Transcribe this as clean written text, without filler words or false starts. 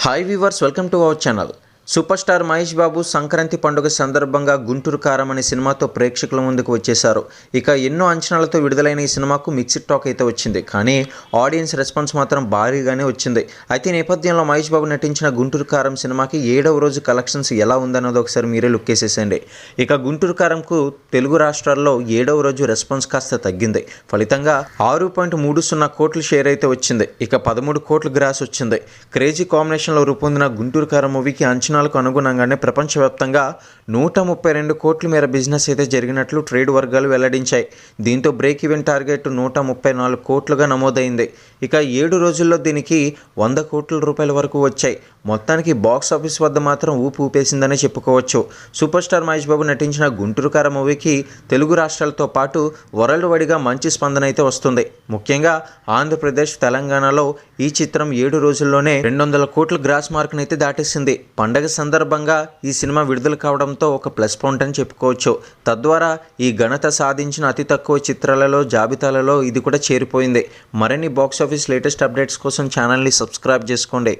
Hi viewers, welcome to our channel. Super star Mahesh Babu Sankranti పండుగ సందర్భంగా గుంటూరు కారం అనే సినిమాతో ప్రేక్షకుల ముందుకు వచ్చేశారు. ఇక ఎన్నో అంచనాలతో విడుదలైన ఈ సినిమాకు మిక్స్డ్ టాక్ అయితే వచ్చింది. కానీ ఆడియన్స్ రెస్పాన్స్ మాత్రం భారీగానే వచ్చింది. అయితే ఈ నేపథ్యంలో మహేష్ బాబు నటించిన గుంటూరు కారం సినిమాకి 7వ రోజు కలెక్షన్స్ ఎలా ఉందన్నది ఒకసారి మీరే లుక్ వేసేసేయండి. ఇక గుంటూరు కారంకు తెలుగు రాష్ట్రాల్లో 7వ రోజు రెస్పాన్స్ కాస్త తగ్గింది. ఫలితంగా 6.30 కోట్ల షేర్ అయితే వచ్చింది. ఇక 13 కోట్ల గ్రాస్ వచ్చింది. క్రేజీ కాంబినేషన్లో రూపొందిన గుంటూరు కారం మూవీకి అంచనాలకు అనుగుణంగానే ప్రపంచవ్యాప్తంగా 132 కోట్ల మేర బిజినెస్ అయితే జరిగినట్లు ట్రేడ్ వర్గాలు వెల్లడించాయి. దీంతో బ్రేక్ ఈవెన్ టార్గెట్ 134 కోట్లుగా నమోదైంది. ఇక 7 రోజుల్లో దీనికి 100 కోట్ల రూపాయల వరకు వచ్చాయి. మొత్తానికి బాక్స్ ఆఫీస్ వద్ద మాత్రం ఊపేసిందనే చెప్పుకోవచ్చు. సూపర్ స్టార్ మహేష్ బాబు నటించిన గుంటూరు కారం మూవీకి తెలుగు రాష్ట్రాలతో పాటు వరల్డ్ వైడ్గా మంచి స్పందన అయితే వస్తుంది. ముఖ్యంగా ఆంధ్రప్రదేశ్, తెలంగాణలో ఈ చిత్రం 7 రోజుల్లోనే 200 కోట్ల గ్రాస్ మార్క్ని అయితే దాటేసింది. పండగ సందర్భంగా ఈ సినిమా విడుదల కావడంతో ఒక ప్లస్ పాయింట్ అని చెప్పుకోవచ్చు. తద్వారా ఈ ఘనత సాధించిన అతి తక్కువ చిత్రాలలో జాబితాలలో ఇది కూడా చేరిపోయింది. మరిన్ని బాక్స్ ఆఫీస్ లేటెస్ట్ అప్డేట్స్ కోసం ఛానల్ని సబ్స్క్రైబ్ చేసుకోండి.